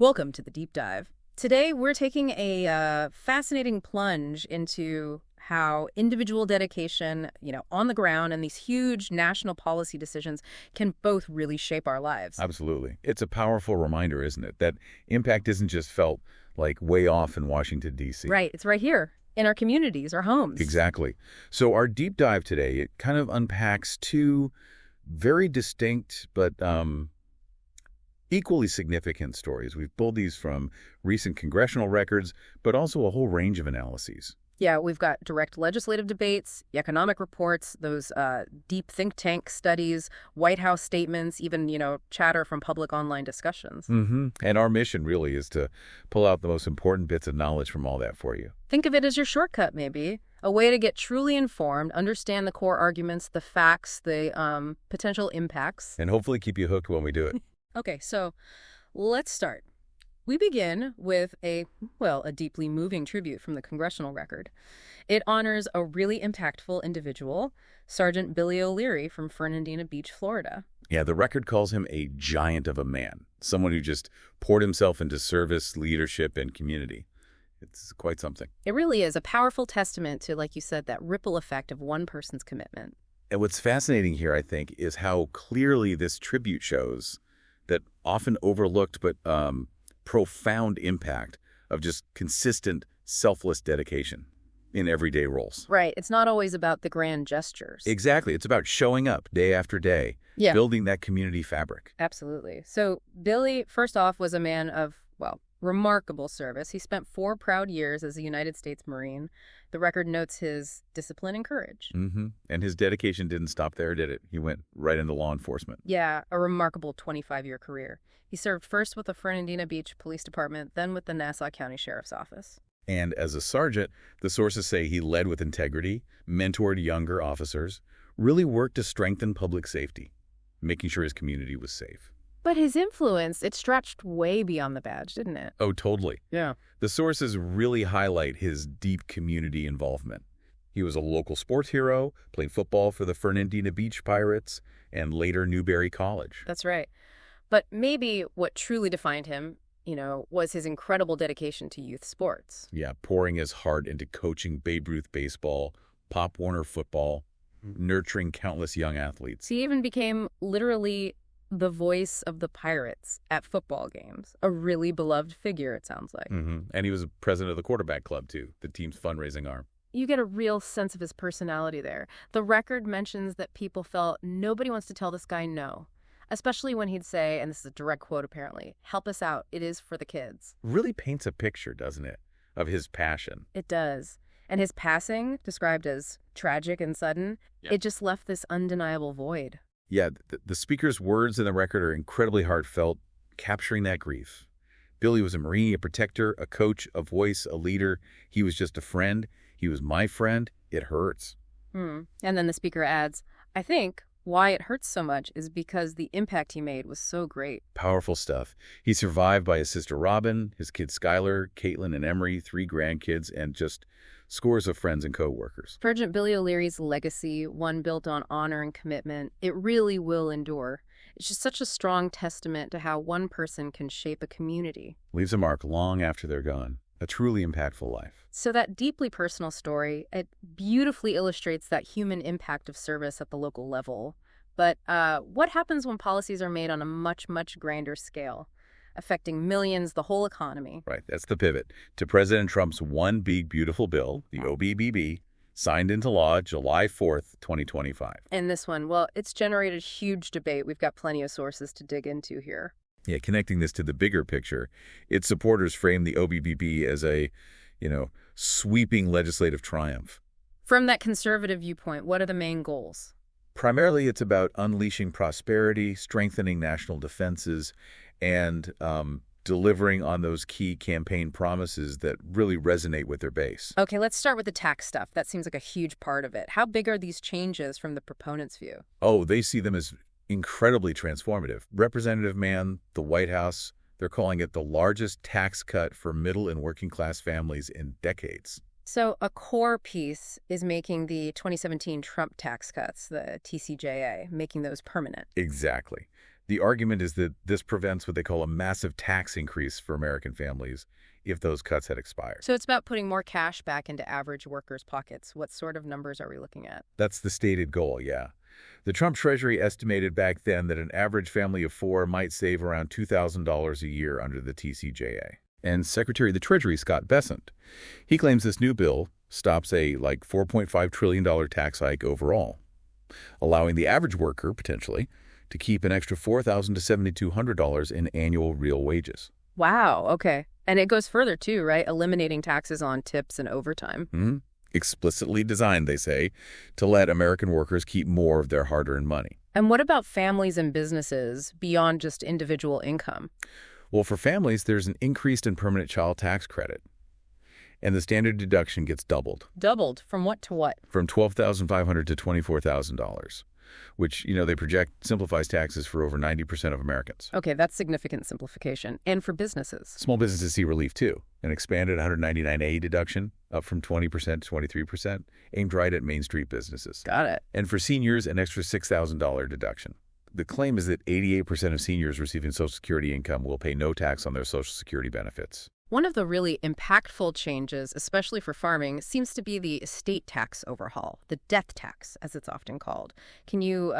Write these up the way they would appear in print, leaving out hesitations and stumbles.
Welcome to the Deep Dive. Today, we're taking a fascinating plunge into how individual dedication, on the ground and these huge national policy decisions can both really shape our lives. Absolutely. It's a powerful reminder, isn't it, that impact isn't just felt like way off in Washington, D.C. Right. It's right here in our communities, our homes. Exactly. So our deep dive today, it kind of unpacks two very distinct but equally significant stories. We've pulled these from recent congressional records, but also a whole range of analyses. Yeah, we've got direct legislative debates, economic reports, those deep think tank studies, White House statements, even, chatter from public online discussions. And our mission really is to pull out the most important bits of knowledge from all that for you. Think of it as your shortcut, maybe. A way to get truly informed, understand the core arguments, the facts, the potential impacts. And hopefully keep you hooked when we do it. Okay, so let's start. We begin with a deeply moving tribute from the congressional record. It honors a really impactful individual, Sergeant Billy O'Leary from Fernandina Beach, Florida. Yeah, the record calls him a giant of a man, someone who just poured himself into service, leadership, and community. It's quite something. It really is a powerful testament to, like you said, that ripple effect of one person's commitment. And what's fascinating here, I think, is how clearly this tribute shows that often overlooked but profound impact of just consistent, selfless dedication in everyday roles. Right. It's not always about the grand gestures. Exactly. It's about showing up day after day, building that community fabric. Absolutely. So Billy, first off, was a man of, remarkable service. He spent 4 proud years as a United States Marine. The record notes his discipline and courage. And his dedication didn't stop there, did it? He went right into law enforcement. Yeah, a remarkable 25-year career. He served first with the Fernandina Beach Police Department, then with the Nassau County Sheriff's Office. And as a sergeant, the sources say he led with integrity, mentored younger officers, really worked to strengthen public safety, making sure his community was safe. But his influence, it stretched way beyond the badge, didn't it? Oh, totally. Yeah. The sources really highlight his deep community involvement. He was a local sports hero, played football for the Fernandina Beach Pirates, and later Newberry College. That's right. But maybe what truly defined him, was his incredible dedication to youth sports. Yeah, pouring his heart into coaching Babe Ruth baseball, Pop Warner football, nurturing countless young athletes. He even became literally the voice of the Pirates at football games. A really beloved figure, it sounds like. And he was president of the quarterback club, too, the team's fundraising arm. You get a real sense of his personality there. The record mentions that people felt nobody wants to tell this guy no, especially when he'd say, and this is a direct quote apparently, "Help us out. It is for the kids." Really paints a picture, doesn't it, of his passion. It does. And his passing, described as tragic and sudden, it just left this undeniable void. Yeah, the speaker's words in the record are incredibly heartfelt, capturing that grief. Billy was a Marine, a protector, a coach, a voice, a leader. He was just a friend. He was my friend. It hurts. And then the speaker adds, "I think why it hurts so much is because the impact he made was so great." Powerful stuff. He's survived by his sister Robin, his kids Skylar, Caitlin, and Emery, 3 grandkids, and just scores of friends and co-workers. Sergeant Billy O'Leary's legacy, one built on honor and commitment, it really will endure. It's just such a strong testament to how one person can shape a community. Leaves a mark long after they're gone. A truly impactful life. So that deeply personal story, it beautifully illustrates that human impact of service at the local level. But what happens when policies are made on a much, much grander scale, affecting millions, the whole economy? Right, that's the pivot to President Trump's One Big Beautiful Bill, the OBBB, signed into law July 4th, 2025. And this one, it's generated huge debate. We've got plenty of sources to dig into here. Yeah, connecting this to the bigger picture, its supporters frame the OBBB as a, sweeping legislative triumph. From that conservative viewpoint, what are the main goals? Primarily, it's about unleashing prosperity, strengthening national defenses, and delivering on those key campaign promises that really resonate with their base. Okay, let's start with the tax stuff. That seems like a huge part of it. How big are these changes from the proponents' view? Oh, they see them as incredibly transformative. Representative Mann, the White House, they're calling it the largest tax cut for middle and working class families in decades. So a core piece is making the 2017 Trump tax cuts, the TCJA, making those permanent. Exactly. The argument is that this prevents what they call a massive tax increase for American families if those cuts had expired. So it's about putting more cash back into average workers' pockets. What sort of numbers are we looking at? That's the stated goal, yeah. The Trump Treasury estimated back then that an average family of four might save around $2,000 a year under the TCJA. And Secretary of the Treasury, Scott Bessent, he claims this new bill stops a, $4.5 trillion tax hike overall, allowing the average worker, potentially, to keep an extra $4,000 to $7,200 in annual real wages. Wow, okay. And it goes further, too, right? Eliminating taxes on tips and overtime. Mm-hmm. Explicitly designed, they say, to let American workers keep more of their hard-earned money. And what about families and businesses beyond just individual income? Well, for families, there's an increased and permanent child tax credit, and the standard deduction gets doubled. Doubled? From what to what? From $12,500 to $24,000, which, they project simplifies taxes for over 90% of Americans. Okay, that's significant simplification. And for businesses? Small businesses see relief, too. An expanded 199A deduction, up from 20% to 23%, aimed right at Main Street businesses. Got it. And for seniors, an extra $6,000 deduction. The claim is that 88% of seniors receiving Social Security income will pay no tax on their Social Security benefits. One of the really impactful changes, especially for farming, seems to be the estate tax overhaul, the death tax, as it's often called. Can you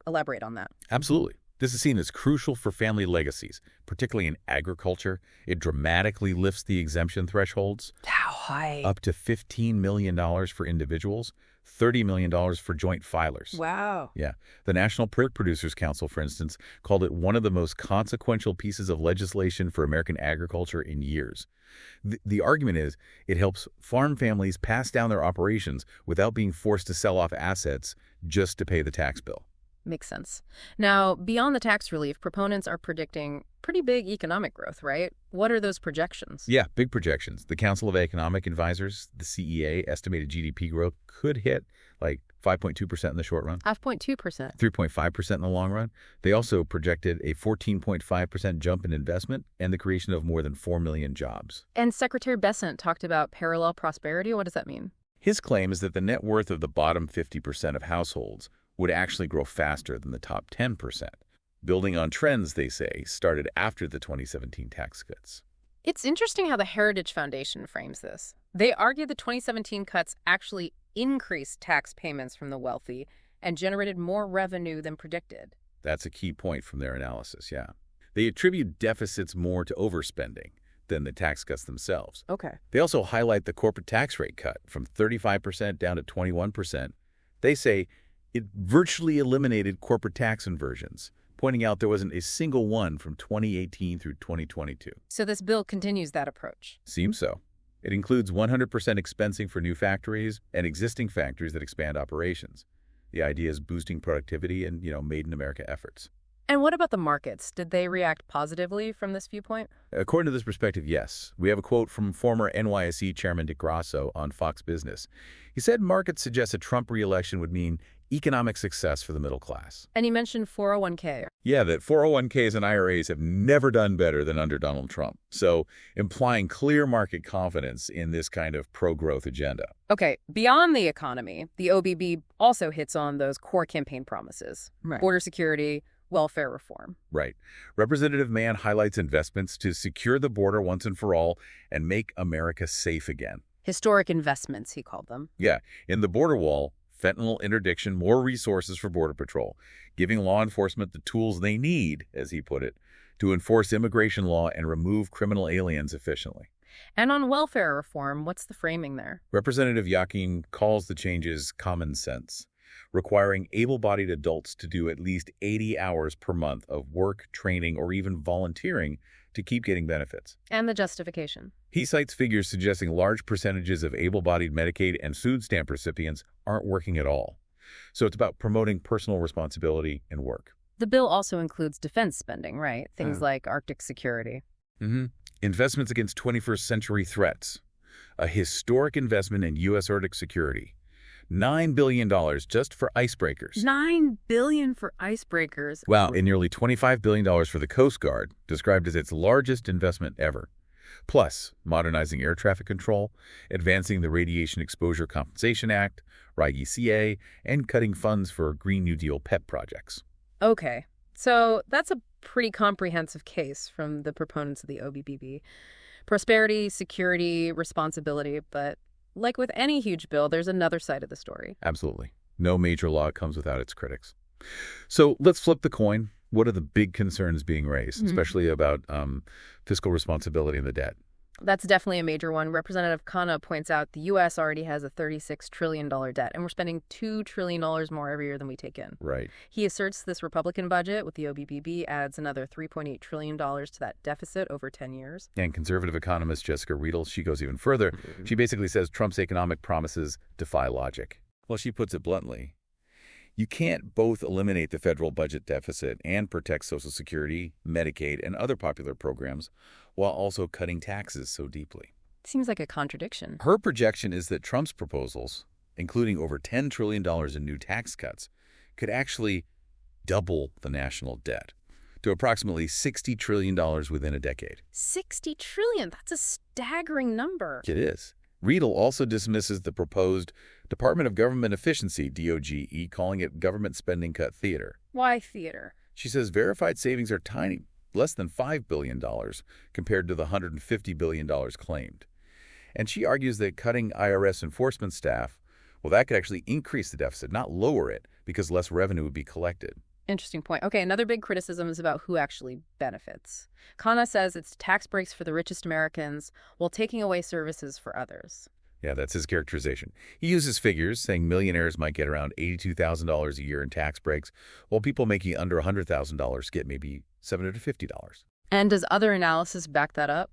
elaborate on that? Absolutely. This is seen as crucial for family legacies, particularly in agriculture. It dramatically lifts the exemption thresholds. How high? Up to $15 million for individuals, $30 million for joint filers. Wow. Yeah. The National Pork Producers Council, for instance, called it one of the most consequential pieces of legislation for American agriculture in years. The argument is it helps farm families pass down their operations without being forced to sell off assets just to pay the tax bill. Makes sense. Now, beyond the tax relief, proponents are predicting pretty big economic growth, right? What are those projections? Yeah, big projections. The Council of Economic Advisors, the CEA, estimated GDP growth could hit 5.2% in the short run. 5.2%. 3.5% in the long run. They also projected a 14.5% jump in investment and the creation of more than 4 million jobs. And Secretary Bessent talked about parallel prosperity. What does that mean? His claim is that the net worth of the bottom 50% of households would actually grow faster than the top 10%, building on trends, they say, started after the 2017 tax cuts. It's interesting how the Heritage Foundation frames this. They argue the 2017 cuts actually increased tax payments from the wealthy and generated more revenue than predicted. That's a key point from their analysis, yeah. They attribute deficits more to overspending than the tax cuts themselves. Okay. They also highlight the corporate tax rate cut from 35% down to 21%. They say it virtually eliminated corporate tax inversions, pointing out there wasn't a single one from 2018 through 2022. So this bill continues that approach. Seems so. It includes 100% expensing for new factories and existing factories that expand operations. The idea is boosting productivity and, made in America efforts. And what about the markets? Did they react positively from this viewpoint? According to this perspective, yes. We have a quote from former NYSE Chairman Dick Grasso on Fox Business. He said markets suggest a Trump re-election would mean economic success for the middle class. And he mentioned 401k. Yeah, that 401ks and IRAs have never done better than under Donald Trump. So implying clear market confidence in this kind of pro-growth agenda. Okay, beyond the economy, the OBB also hits on those core campaign promises. Right. Border security, welfare reform. Right. Representative Mann highlights investments to secure the border once and for all and make America safe again. Historic investments, he called them. Yeah. In the border wall, fentanyl interdiction, more resources for Border Patrol, giving law enforcement the tools they need, as he put it, to enforce immigration law and remove criminal aliens efficiently. And on welfare reform, what's the framing there? Representative Yakin calls the changes common sense, requiring able-bodied adults to do at least 80 hours per month of work, training, or even volunteering to keep getting benefits. And the justification. He cites figures suggesting large percentages of able-bodied Medicaid and food stamp recipients aren't working at all. So it's about promoting personal responsibility and work. The bill also includes defense spending, right? Things like Arctic security. Mm-hmm. Investments against 21st century threats. A historic investment in U.S. Arctic security. $9 billion just for icebreakers. $9 billion for icebreakers. Wow, and nearly $25 billion for the Coast Guard, described as its largest investment ever. Plus, modernizing air traffic control, advancing the Radiation Exposure Compensation Act, RIGI-CA, and cutting funds for Green New Deal pet projects. Okay, So that's a pretty comprehensive case from the proponents of the OBBB. Prosperity, security, responsibility, but like with any huge bill, there's another side of the story. Absolutely. No major law comes without its critics. So let's flip the coin. What are the big concerns being raised, especially about fiscal responsibility and the debt? That's definitely a major one. Representative Khanna points out the U.S. already has a $36 trillion debt, and we're spending $2 trillion more every year than we take in. Right. He asserts this Republican budget with the OBBB adds another $3.8 trillion to that deficit over 10 years. And conservative economist Jessica Riedel, she goes even further. She basically says Trump's economic promises defy logic. Well, she puts it bluntly. You can't both eliminate the federal budget deficit and protect Social Security, Medicaid, and other popular programs while also cutting taxes so deeply. Seems like a contradiction. Her projection is that Trump's proposals, including over $10 trillion in new tax cuts, could actually double the national debt to approximately $60 trillion within a decade. $60 trillion? That's a staggering number. It is. Riedel also dismisses the proposed Department of Government Efficiency, DOGE, calling it government spending cut theater. Why theater? She says verified savings are tiny, less than $5 billion compared to the $150 billion claimed. And she argues that cutting IRS enforcement staff, well, that could actually increase the deficit, not lower it, because less revenue would be collected. Interesting point. Okay, another big criticism is about who actually benefits. Khanna says it's tax breaks for the richest Americans while taking away services for others. Yeah, that's his characterization. He uses figures, saying millionaires might get around $82,000 a year in tax breaks, while people making under $100,000 get maybe $750. And does other analysis back that up?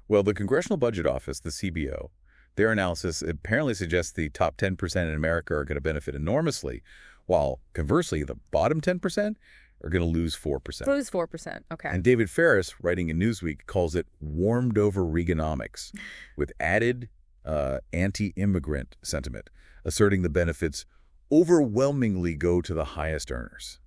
Well, the Congressional Budget Office, the CBO, their analysis apparently suggests the top 10% in America are going to benefit enormously, while conversely, the bottom 10% are going to lose 4%. Lose 4%, okay. And David Ferris, writing in Newsweek, calls it warmed-over Reaganomics, with added anti-immigrant sentiment, asserting the benefits overwhelmingly go to the highest earners.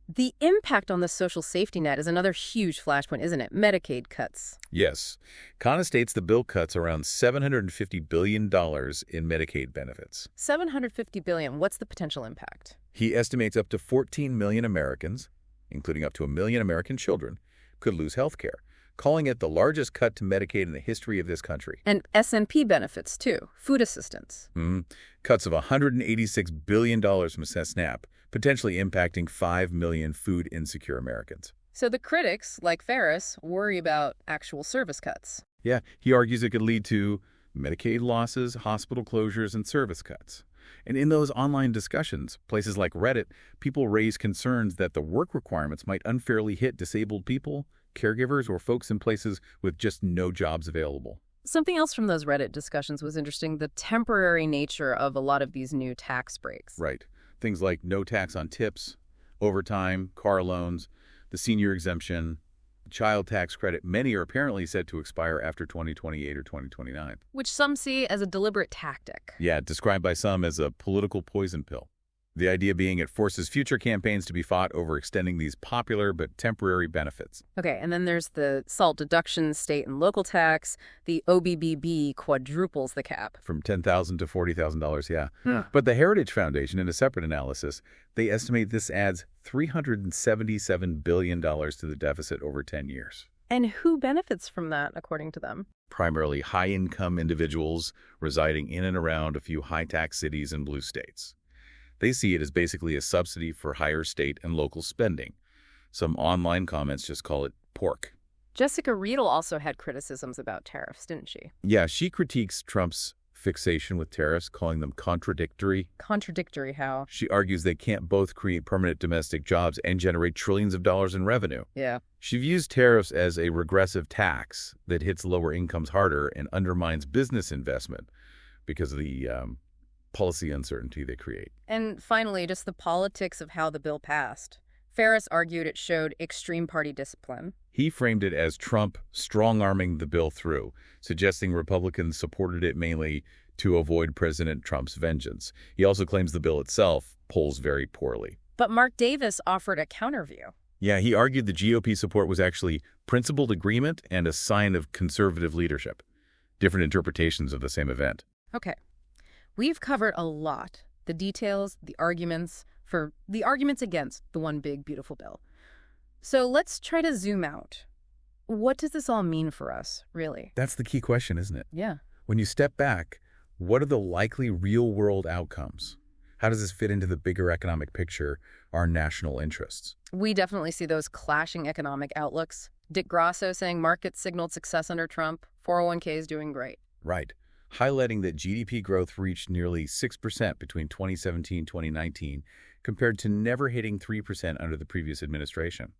The impact on the social safety net is another huge flashpoint, isn't it? Medicaid cuts. Yes. Khanna states the bill cuts around $750 billion in Medicaid benefits. $750 billion. What's the potential impact? He estimates up to 14 million Americans, including up to 1 million American children, could lose health care, calling it the largest cut to Medicaid in the history of this country. And S&P benefits, too. Food assistance. Cuts of $186 billion from SNAP, potentially impacting 5 million food-insecure Americans. So the critics, like Ferris, worry about actual service cuts. Yeah, he argues it could lead to Medicaid losses, hospital closures, and service cuts. And in those online discussions, places like Reddit, people raise concerns that the work requirements might unfairly hit disabled people, caregivers, or folks in places with just no jobs available. Something else from those Reddit discussions was interesting, the temporary nature of a lot of these new tax breaks. Right. Things like no tax on tips, overtime, car loans, the senior exemption, child tax credit. Many are apparently set to expire after 2028 or 2029. Which some see as a deliberate tactic. Yeah, described by some as a political poison pill. The idea being it forces future campaigns to be fought over extending these popular but temporary benefits. Okay, and then there's the SALT deduction, state and local tax. The OBBB quadruples the cap. From $10,000 to $40,000, yeah. But the Heritage Foundation, in a separate analysis, they estimate this adds $377 billion to the deficit over 10 years. And who benefits from that, according to them? Primarily high-income individuals residing in and around a few high-tax cities and blue states. They see it as basically a subsidy for higher state and local spending. Some online comments just call it pork. Jessica Riedel also had criticisms about tariffs, didn't she? Yeah, she critiques Trump's fixation with tariffs, calling them contradictory. Contradictory how? She argues they can't both create permanent domestic jobs and generate trillions of dollars in revenue. Yeah. She views tariffs as a regressive tax that hits lower incomes harder and undermines business investment because of the policy uncertainty they create. And finally, just the politics of how the bill passed. Ferris argued it showed extreme party discipline. He framed it as Trump strong-arming the bill through, suggesting Republicans supported it mainly to avoid President Trump's vengeance. He also claims the bill itself polls very poorly. But Mark Davis offered a counterview. Yeah, he argued the GOP support was actually principled agreement and a sign of conservative leadership. Different interpretations of the same event. Okay. We've covered a lot. The details, the arguments against the one big, beautiful bill. So let's try to zoom out. What does this all mean for us, really? That's the key question, isn't it? Yeah. When you step back, what are the likely real-world outcomes? How does this fit into the bigger economic picture, our national interests? We definitely see those clashing economic outlooks. Dick Grasso saying markets signaled success under Trump, 401k is doing great. Right. Highlighting that GDP growth reached nearly 6% between 2017 and 2019, compared to never hitting 3% under the previous administration.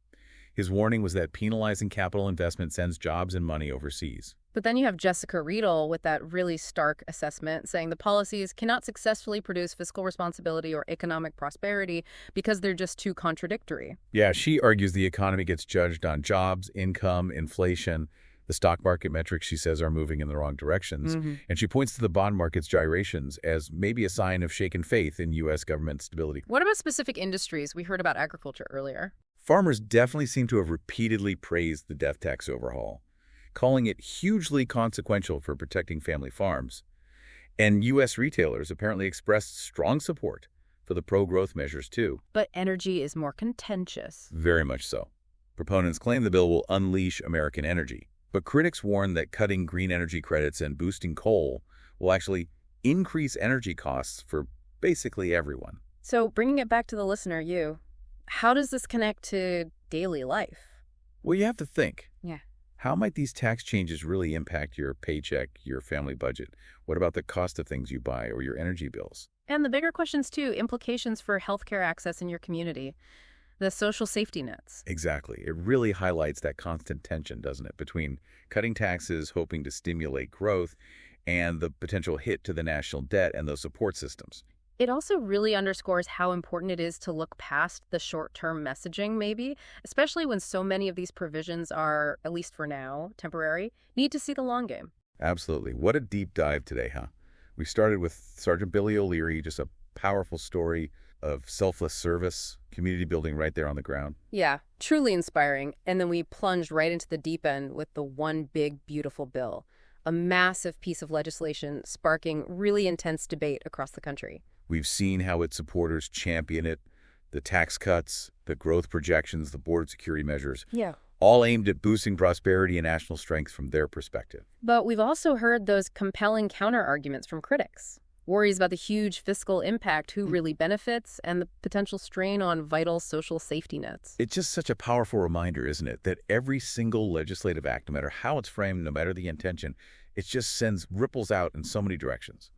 His warning was that penalizing capital investment sends jobs and money overseas. But then you have Jessica Riedel with that really stark assessment saying the policies cannot successfully produce fiscal responsibility or economic prosperity because they're just too contradictory. Yeah, she argues the economy gets judged on jobs, income, inflation. The stock market metrics, she says, are moving in the wrong directions. And she points to the bond market's gyrations as maybe a sign of shaken faith in U.S. government stability. What about specific industries? We heard about agriculture earlier. Farmers definitely seem to have repeatedly praised the death tax overhaul, calling it hugely consequential for protecting family farms. And U.S. retailers apparently expressed strong support for the pro-growth measures, too. But energy is more contentious. Very much so. Proponents claim the bill will unleash American energy. But critics warn that cutting green energy credits and boosting coal will actually increase energy costs for basically everyone. So bringing it back to the listener, how does this connect to daily life? Well, you have to think. Yeah. How might these tax changes really impact your paycheck, your family budget? What about the cost of things you buy or your energy bills? And the bigger questions, too, implications for healthcare access in your community, the social safety nets. Exactly. It really highlights that constant tension, doesn't it, between cutting taxes, hoping to stimulate growth, and the potential hit to the national debt and those support systems. It also really underscores how important it is to look past the short-term messaging, maybe, especially when so many of these provisions are, at least for now, temporary, need to see the long game. Absolutely. What a deep dive today, huh? We started with Sergeant Billy O'Leary, just a powerful story of selfless service, community building right there on the ground. Yeah, truly inspiring. And then we plunged right into the deep end with the One Big Beautiful Bill, a massive piece of legislation sparking really intense debate across the country. We've seen how its supporters champion it, the tax cuts, the growth projections, the border security measures, all aimed at boosting prosperity and national strength from their perspective. But we've also heard those compelling counter-arguments from critics. Worries about the huge fiscal impact, who really benefits, and the potential strain on vital social safety nets. It's just such a powerful reminder, isn't it, that every single legislative act, no matter how it's framed, no matter the intention, it just sends ripples out in so many directions.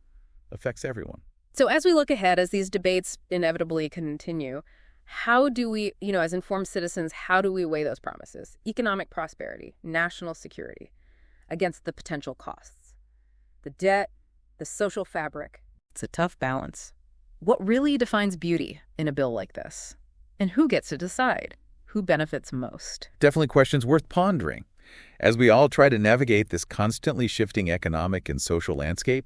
Affects everyone. So as we look ahead, as these debates inevitably continue, how do we, as informed citizens, how do we weigh those promises? Economic prosperity, national security, against the potential costs. The debt, the social fabric. It's a tough balance. What really defines beauty in a bill like this? And who gets to decide? Who benefits most? Definitely questions worth pondering. As we all try to navigate this constantly shifting economic and social landscape,